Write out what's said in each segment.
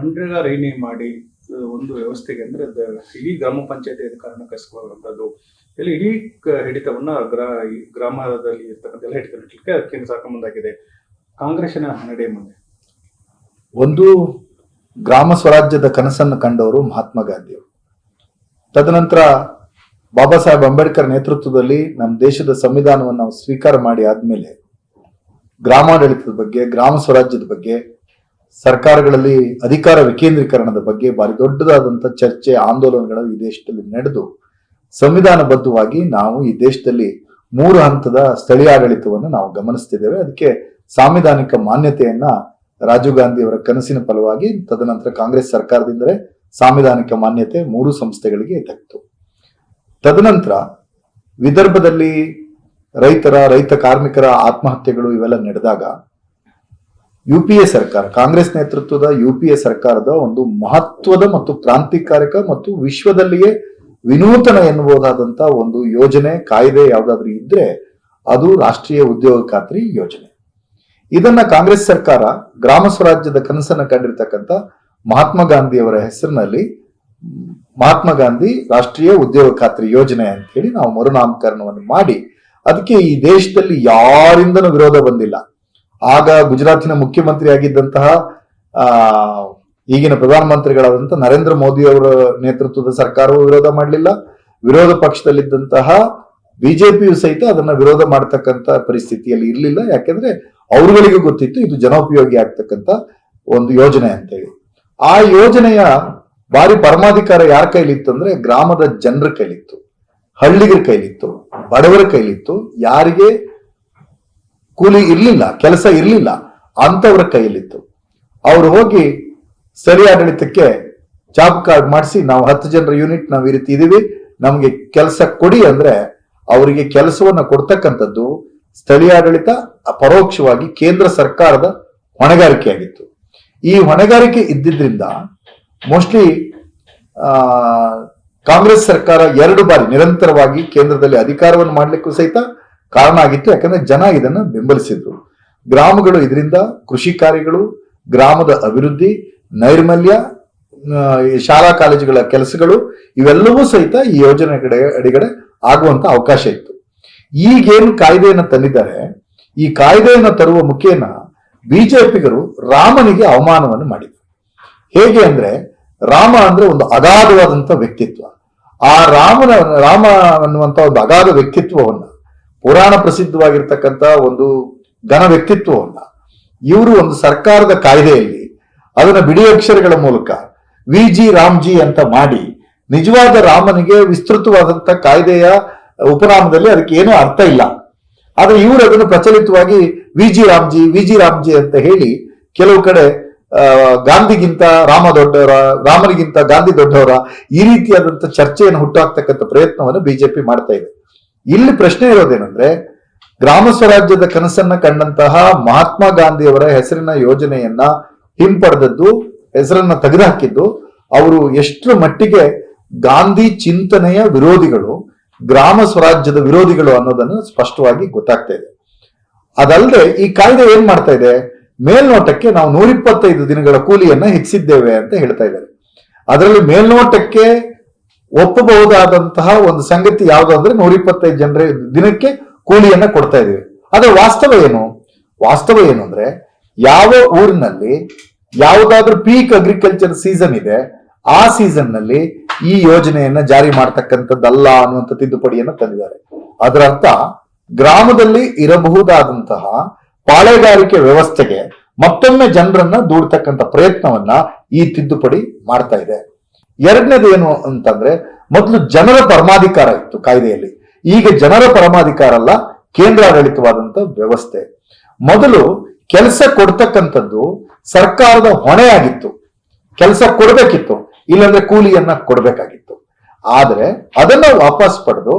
MNREGA rename ಮಾಡಿ ಒಂದು ವ್ಯವಸ್ಥೆಗೆ ಅಂದ್ರೆ ಇಡೀ ಗ್ರಾಮ ಪಂಚಾಯತಿ ಅಧಿಕಾರನ ಕಳಿಸ್ಕೊಳ್ಳುವಂಥದ್ದು, ಇಲ್ಲಿ ಇಡೀ ಹಿಡಿತವನ್ನ ಗ್ರಾಮದಲ್ಲಿ ಇರ್ತಕ್ಕಂಥ ಎಲ್ಲ ಹಿಡಿತ ನಡೆಸಲಿಕ್ಕೆ ಕೇಂದ್ರ ಸರ್ಕಾರ ಮುಂದಾಗಿದೆ. ಕಾಂಗ್ರೆಸ್ಸಿನ ನಡೆ ಮುಂದೆ ಒಂದು ಗ್ರಾಮ ಸ್ವರಾಜ್ಯದ ಕನಸನ್ನು ಕಂಡವರು ಮಹಾತ್ಮ ಗಾಂಧಿಯವರು. ತದನಂತರ ಬಾಬಾ ಸಾಹೇಬ್ ಅಂಬೇಡ್ಕರ್ ನೇತೃತ್ವದಲ್ಲಿ ನಮ್ಮ ದೇಶದ ಸಂವಿಧಾನವನ್ನು ನಾವು ಸ್ವೀಕಾರ ಮಾಡಿ ಆದ್ಮೇಲೆ ಗ್ರಾಮಾಡಳಿತದ ಬಗ್ಗೆ, ಗ್ರಾಮ ಸ್ವರಾಜ್ಯದ ಬಗ್ಗೆ, ಸರ್ಕಾರಗಳಲ್ಲಿ ಅಧಿಕಾರ ವಿಕೇಂದ್ರೀಕರಣದ ಬಗ್ಗೆ ಭಾರಿ ದೊಡ್ಡದಾದಂಥ ಚರ್ಚೆ, ಆಂದೋಲನಗಳು ಈ ದೇಶದಲ್ಲಿ ನಡೆದು ಸಂವಿಧಾನಬದ್ಧವಾಗಿ ನಾವು ಈ ದೇಶದಲ್ಲಿ 3 ಹಂತದ ಸ್ಥಳೀಯ ಆಡಳಿತವನ್ನು ನಾವು ಗಮನಿಸ್ತಿದ್ದೇವೆ. ಅದಕ್ಕೆ ಸಾಂವಿಧಾನಿಕ ಮಾನ್ಯತೆಯನ್ನ ರಾಜೀವ್ ಗಾಂಧಿ ಅವರ ಕನಸಿನ ಫಲವಾಗಿ ತದನಂತರ ಕಾಂಗ್ರೆಸ್ ಸರ್ಕಾರದಿಂದಲೇ ಸಾಂವಿಧಾನಿಕ ಮಾನ್ಯತೆ 3 ಸಂಸ್ಥೆಗಳಿಗೆ ದಕ್ಕಿತು. ತದನಂತರ ವಿದರ್ಭದಲ್ಲಿ ರೈತ ಕಾರ್ಮಿಕರ ಆತ್ಮಹತ್ಯೆಗಳು ಇವೆಲ್ಲ ನಡೆದಾಗ UPA ಸರ್ಕಾರ, ಕಾಂಗ್ರೆಸ್ ನೇತೃತ್ವದ UPA ಸರ್ಕಾರದ ಒಂದು ಮಹತ್ವದ ಮತ್ತು ಕ್ರಾಂತಿಕಾರಕ ಮತ್ತು ವಿಶ್ವದಲ್ಲಿಯೇ ವಿನೂತನ ಎನ್ನುವುದಾದಂತ ಒಂದು ಯೋಜನೆ, ಕಾಯ್ದೆ ಯಾವುದಾದ್ರೂ ಇದ್ರೆ ಅದು ರಾಷ್ಟ್ರೀಯ ಉದ್ಯೋಗ ಖಾತ್ರಿ ಯೋಜನೆ. ಇದನ್ನ ಕಾಂಗ್ರೆಸ್ ಸರ್ಕಾರ ಗ್ರಾಮ ಸ್ವರಾಜ್ಯದ ಕನಸನ್ನು ಕಂಡಿರ್ತಕ್ಕಂಥ ಮಹಾತ್ಮ ಗಾಂಧಿ ಅವರ ಹೆಸರಿನಲ್ಲಿ ಮಹಾತ್ಮ ಗಾಂಧಿ ರಾಷ್ಟ್ರೀಯ ಉದ್ಯೋಗ ಖಾತ್ರಿ ಯೋಜನೆ ಅಂತ ಹೇಳಿ ನಾವು ಮರುನಾಮಕರಣವನ್ನು ಮಾಡಿ, ಅದಕ್ಕೆ ಈ ದೇಶದಲ್ಲಿ ಯಾರಿಂದನೂ ವಿರೋಧ ಬಂದಿಲ್ಲ. ಆಗ ಗುಜರಾತಿನ ಮುಖ್ಯಮಂತ್ರಿ ಆಗಿದ್ದಂತಹ ಈಗಿನ ಪ್ರಧಾನಮಂತ್ರಿಗಳಾದಂತಹ ನರೇಂದ್ರ ಮೋದಿ ಅವರ ನೇತೃತ್ವದ ಸರ್ಕಾರವು ವಿರೋಧ ಮಾಡಲಿಲ್ಲ. ವಿರೋಧ ಪಕ್ಷದಲ್ಲಿದ್ದಂತಹ ಬಿಜೆಪಿಯು ಸಹಿತ ಅದನ್ನ ವಿರೋಧ ಮಾಡತಕ್ಕಂತ ಪರಿಸ್ಥಿತಿಯಲ್ಲಿ ಇರಲಿಲ್ಲ. ಯಾಕೆಂದ್ರೆ ಅವ್ರಗಳಿಗೂ ಗೊತ್ತಿತ್ತು ಇದು ಜನೋಪಯೋಗಿ ಆಗ್ತಕ್ಕಂಥ ಒಂದು ಯೋಜನೆ ಅಂತೇಳಿ. ಆ ಯೋಜನೆಯ ಭಾರಿ ಪರಮಾಧಿಕಾರ ಯಾರ ಕೈಲಿತ್ತು ಅಂದ್ರೆ ಗ್ರಾಮದ ಜನರ ಕೈಲಿತ್ತು, ಹಳ್ಳಿಗರ ಕೈಲಿತ್ತು, ಬಡವರ ಕೈಲಿತ್ತು. ಯಾರಿಗೆ ಕೂಲಿ ಇರ್ಲಿಲ್ಲ, ಕೆಲಸ ಇರ್ಲಿಲ್ಲ ಅಂತವರ ಕೈಯಲ್ಲಿತ್ತು. ಅವ್ರು ಹೋಗಿ ಸ್ಥಳೀಯ ಆಡಳಿತಕ್ಕೆ ಜಾಬ್ ಕಾರ್ಡ್ ಮಾಡಿಸಿ, ನಾವು 10 ಜನರ ಯೂನಿಟ್ ನಾವು ಈ ರೀತಿ ಇದೀವಿ, ನಮ್ಗೆ ಕೆಲಸ ಕೊಡಿ ಅಂದ್ರೆ ಅವರಿಗೆ ಕೆಲಸವನ್ನ ಕೊಡ್ತಕ್ಕಂಥದ್ದು ಸ್ಥಳೀಯ ಆಡಳಿತ, ಪರೋಕ್ಷವಾಗಿ ಕೇಂದ್ರ ಸರ್ಕಾರದ ಹೊಣೆಗಾರಿಕೆ ಆಗಿತ್ತು. ಈ ಹೊಣೆಗಾರಿಕೆ ಇದ್ದಿದ್ರಿಂದ ಮೋಸ್ಟ್ಲಿ ಕಾಂಗ್ರೆಸ್ ಸರ್ಕಾರ 2 ಬಾರಿ ನಿರಂತರವಾಗಿ ಕೇಂದ್ರದಲ್ಲಿ ಅಧಿಕಾರವನ್ನು ಮಾಡ್ಲಿಕ್ಕೂ ಸಹಿತ ಕಾರಣ ಆಗಿತ್ತು. ಯಾಕಂದ್ರೆ ಜನ ಇದನ್ನ ಬೆಂಬಲಿಸಿದ್ರು. ಗ್ರಾಮಗಳು ಇದರಿಂದ ಕೃಷಿ ಕಾರ್ಯಗಳು, ಗ್ರಾಮದ ಅಭಿವೃದ್ಧಿ, ನೈರ್ಮಲ್ಯ, ಶಾಲಾ ಕಾಲೇಜುಗಳ ಕೆಲಸಗಳು ಇವೆಲ್ಲವೂ ಸಹಿತ ಈ ಯೋಜನೆ ಅಡಿಗಡೆ ಆಗುವಂತ ಅವಕಾಶ ಇತ್ತು. ಈಗೇನು ಕಾಯ್ದೆಯನ್ನು ತಂದಿದ್ದಾರೆ, ಈ ಕಾಯ್ದೆಯನ್ನು ತರುವ ಮುಖೇನ ಬಿಜೆಪಿಗರು ರಾಮನಿಗೆ ಅವಮಾನವನ್ನು ಮಾಡಿದರು. ಹೇಗೆ ಅಂದ್ರೆ ರಾಮ ಅಂದ್ರೆ ಒಂದು ಅಗಾಧವಾದಂತ ವ್ಯಕ್ತಿತ್ವ. ಆ ರಾಮ ಅನ್ನುವಂತ ಒಂದು ಅಗಾಧ ವ್ಯಕ್ತಿತ್ವವನ್ನ, ಪುರಾಣ ಪ್ರಸಿದ್ಧವಾಗಿರ್ತಕ್ಕಂಥ ಒಂದು ಘನ ವ್ಯಕ್ತಿತ್ವವನ್ನ ಇವರು ಒಂದು ಸರ್ಕಾರದ ಕಾಯ್ದೆಯಲ್ಲಿ ಅದನ್ನ ಬಿಡಿ ಅಕ್ಷರಗಳ ಮೂಲಕ VG ರಾಮ್ಜಿ ಅಂತ ಮಾಡಿ, ನಿಜವಾದ ರಾಮನಿಗೆ ವಿಸ್ತೃತವಾದಂತ ಕಾಯ್ದೆಯ ಉಪನಾಮದಲ್ಲಿ ಅದಕ್ಕೆ ಏನೂ ಅರ್ಥ ಇಲ್ಲ. ಆದ್ರೆ ಇವರು ಅದನ್ನು ಪ್ರಚಲಿತವಾಗಿ VG ರಾಮ್ಜಿ ಅಂತ ಹೇಳಿ ಕೆಲವು ಕಡೆ ಗಾಂಧಿಗಿಂತ ರಾಮ ದೊಡ್ಡವರ, ರಾಮನಿಗಿಂತ ಗಾಂಧಿ ದೊಡ್ಡವರ, ಈ ರೀತಿಯಾದಂತ ಚರ್ಚೆಯನ್ನು ಹುಟ್ಟಾಕ್ತಕ್ಕಂಥ ಪ್ರಯತ್ನವನ್ನು ಬಿಜೆಪಿ ಮಾಡ್ತಾ ಇದೆ. ಇಲ್ಲಿ ಪ್ರಶ್ನೆ ಇರೋದೇನೆಂದ್ರೆ, ಗ್ರಾಮ ಸ್ವರಾಜ್ಯದ ಕನಸನ್ನ ಕಂಡಂತಹ ಮಹಾತ್ಮ ಗಾಂಧಿಯವರ ಹೆಸರಿನ ಯೋಜನೆಯನ್ನ ಹಿಂಪಡೆದದ್ದು, ಹೆಸರನ್ನ ತೆಗೆದುಹಾಕಿದ್ದು ಅವರು ಎಷ್ಟರ ಮಟ್ಟಿಗೆ ಗಾಂಧಿ ಚಿಂತನೆಯ ವಿರೋಧಿಗಳು, ಗ್ರಾಮ ಸ್ವರಾಜ್ಯದ ವಿರೋಧಿಗಳು ಅನ್ನೋದನ್ನು ಸ್ಪಷ್ಟವಾಗಿ ಗೊತ್ತಾಗ್ತಾ ಇದೆ. ಅದಲ್ಲದೆ ಈ ಕಾಯ್ದೆ ಏನ್ ಮಾಡ್ತಾ ಇದೆ, ಮೇಲ್ನೋಟಕ್ಕೆ ನಾವು 125 ದಿನಗಳ ಕೂಲಿಯನ್ನ ಹೆಚ್ಚಿದ್ದೇವೆ ಅಂತ ಹೇಳ್ತಾ ಇದ್ದಾರೆ. ಅದರಲ್ಲಿ ಮೇಲ್ನೋಟಕ್ಕೆ ಒಪ್ಪಬಹುದಾದಂತಹ ಒಂದು ಸಂಗತಿ ಯಾವುದು ಅಂದ್ರೆ 125 ಜನರ ದಿನಕ್ಕೆ ಕೂಲಿಯನ್ನ ಕೊಡ್ತಾ ಇದೀವಿ. ಆದ್ರೆ ವಾಸ್ತವ ಏನು ಅಂದ್ರೆ, ಯಾವ ಊರಿನಲ್ಲಿ ಯಾವುದಾದ್ರೂ ಪೀಕ್ ಅಗ್ರಿಕಲ್ಚರ್ ಸೀಸನ್ ಇದೆ, ಆ ಸೀಸನ್ ನಲ್ಲಿ ಈ ಯೋಜನೆಯನ್ನ ಜಾರಿ ಮಾಡ್ತಕ್ಕಂಥದ್ದಲ್ಲ ಅನ್ನುವಂಥ ತಿದ್ದುಪಡಿಯನ್ನ ತಂದಿದ್ದಾರೆ. ಅದರ ಅರ್ಥ ಗ್ರಾಮದಲ್ಲಿ ಇರಬಹುದಾದಂತಹ ಪಾಳೆಗಾರಿಕೆ ವ್ಯವಸ್ಥೆಗೆ ಮತ್ತೊಮ್ಮೆ ಜನರನ್ನ ದೂಡ್ತಕ್ಕಂಥ ಪ್ರಯತ್ನವನ್ನ ಈ ತಿದ್ದುಪಡಿ ಮಾಡ್ತಾ ಇದೆ. ಎರಡನೇದು ಏನು ಅಂತಂದ್ರೆ, ಮೊದಲು ಜನರ ಪರಮಾಧಿಕಾರ ಇತ್ತು ಕಾಯ್ದೆಯಲ್ಲಿ, ಈಗ ಜನರ ಪರಮಾಧಿಕಾರ ಅಲ್ಲ, ಕೇಂದ್ರಾಡಳಿತವಾದಂತ ವ್ಯವಸ್ಥೆ. ಮೊದಲು ಕೆಲಸ ಕೊಡ್ತಕ್ಕಂಥದ್ದು ಸರ್ಕಾರದ ಹೊಣೆಯಾಗಿತ್ತು, ಕೆಲಸ ಕೊಡ್ಬೇಕಿತ್ತು, ಇಲ್ಲಾಂದ್ರೆ ಕೂಲಿಯನ್ನ ಕೊಡ್ಬೇಕಾಗಿತ್ತು. ಆದ್ರೆ ಅದನ್ನ ವಾಪಸ್ ಪಡೆದು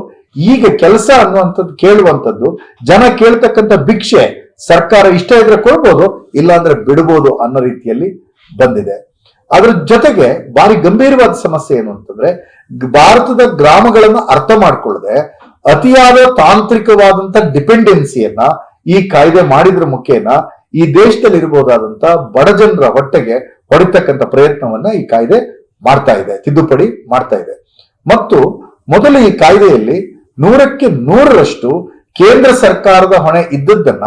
ಈಗ ಕೆಲಸ ಅನ್ನುವಂಥದ್ದು ಕೇಳುವಂಥದ್ದು, ಜನ ಕೇಳ್ತಕ್ಕಂಥ ಭಿಕ್ಷೆ ಸರ್ಕಾರ ಇಷ್ಟ ಇದ್ರೆ ಕೊಡ್ಬೋದು, ಇಲ್ಲಾಂದ್ರೆ ಬಿಡ್ಬೋದು ಅನ್ನೋ ರೀತಿಯಲ್ಲಿ ಬಂದಿದೆ. ಅದ್ರ ಜೊತೆಗೆ ಭಾರಿ ಗಂಭೀರವಾದ ಸಮಸ್ಯೆ ಏನು ಅಂತಂದ್ರೆ, ಭಾರತದ ಗ್ರಾಮಗಳನ್ನ ಅರ್ಥ ಮಾಡ್ಕೊಳ್ಳದೆ ಅತಿಯಾದ ತಾಂತ್ರಿಕವಾದಂತ ಡಿಪೆಂಡೆನ್ಸಿಯನ್ನ ಈ ಕಾಯ್ದೆ ಮಾಡಿದ್ರ ಮುಖೇನ ಈ ದೇಶದಲ್ಲಿ ಇರಬಹುದಾದಂತ ಬಡ ಜನರ ಹೊಟ್ಟೆಗೆ ಹೊಡಿತಕ್ಕಂಥ ಪ್ರಯತ್ನವನ್ನ ಈ ಕಾಯ್ದೆ ಮಾಡ್ತಾ ಇದೆ, ತಿದ್ದುಪಡಿ ಮಾಡ್ತಾ ಇದೆ. ಮತ್ತು ಮೊದಲು ಈ ಕಾಯ್ದೆಯಲ್ಲಿ 100ಕ್ಕೆ 100ರಷ್ಟು ಕೇಂದ್ರ ಸರ್ಕಾರದ ಹೊಣೆ ಇದ್ದದ್ದನ್ನ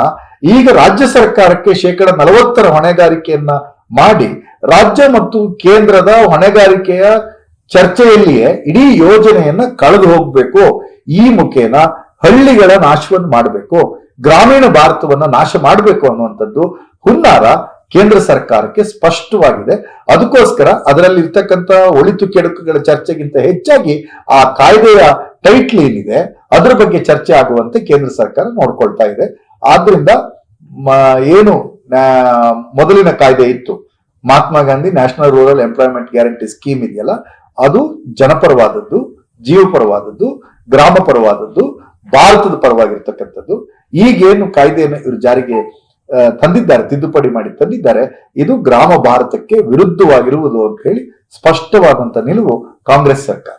ಈಗ ರಾಜ್ಯ ಸರ್ಕಾರಕ್ಕೆ 40% ಹೊಣೆಗಾರಿಕೆಯನ್ನ ಮಾಡಿ ರಾಜ್ಯ ಮತ್ತು ಕೇಂದ್ರದ ಹೊಣೆಗಾರಿಕೆಯ ಚರ್ಚೆಯಲ್ಲಿಯೇ ಇಡೀ ಯೋಜನೆಯನ್ನ ಕಳೆದು ಹೋಗ್ಬೇಕು. ಈ ಮುಖೇನ ಹಳ್ಳಿಗಳ ನಾಶವನ್ನು ಮಾಡಬೇಕು, ಗ್ರಾಮೀಣ ಭಾರತವನ್ನ ನಾಶ ಮಾಡಬೇಕು ಅನ್ನುವಂಥದ್ದು ಹುನ್ನಾರ ಕೇಂದ್ರ ಸರ್ಕಾರಕ್ಕೆ ಸ್ಪಷ್ಟವಾಗಿದೆ. ಅದಕ್ಕೋಸ್ಕರ ಅದರಲ್ಲಿ ಇರ್ತಕ್ಕಂಥ ಒಳಿತು ಕೆಡುಕುಗಳ ಚರ್ಚೆಗಿಂತ ಹೆಚ್ಚಾಗಿ ಆ ಕಾಯ್ದೆಯ ಟೈಟ್ಲ್ ಏನಿದೆ ಅದರ ಬಗ್ಗೆ ಚರ್ಚೆ ಆಗುವಂತೆ ಕೇಂದ್ರ ಸರ್ಕಾರ ನೋಡ್ಕೊಳ್ತಾ ಇದೆ. ಆದ್ರಿಂದ ಏನು ಮೊದಲಿನ ಕಾಯ್ದೆ ಇತ್ತು, Mahatma Gandhi national rural employment guarantee scheme ಇದೆಯಲ್ಲ, ಅದು ಜನಪರವಾದದ್ದು, ಜೀವಪರವಾದದ್ದು, ಗ್ರಾಮ ಪರವಾದದ್ದು, ಭಾರತದ ಪರವಾಗಿರ್ತಕ್ಕಂಥದ್ದು. ಈಗೇನು ಕಾಯ್ದೆಯನ್ನು ಇವರು ಜಾರಿಗೆ ತಂದಿದ್ದಾರೆ, ತಿದ್ದುಪಡಿ ಮಾಡಿ ತಂದಿದ್ದಾರೆ, ಇದು ಗ್ರಾಮ ಭಾರತಕ್ಕೆ ವಿರುದ್ಧವಾಗಿರುವುದು ಅಂತ ಹೇಳಿ ಸ್ಪಷ್ಟವಾದಂತ ನಿಲುವು ಕಾಂಗ್ರೆಸ್ ಸರ್ಕಾರ.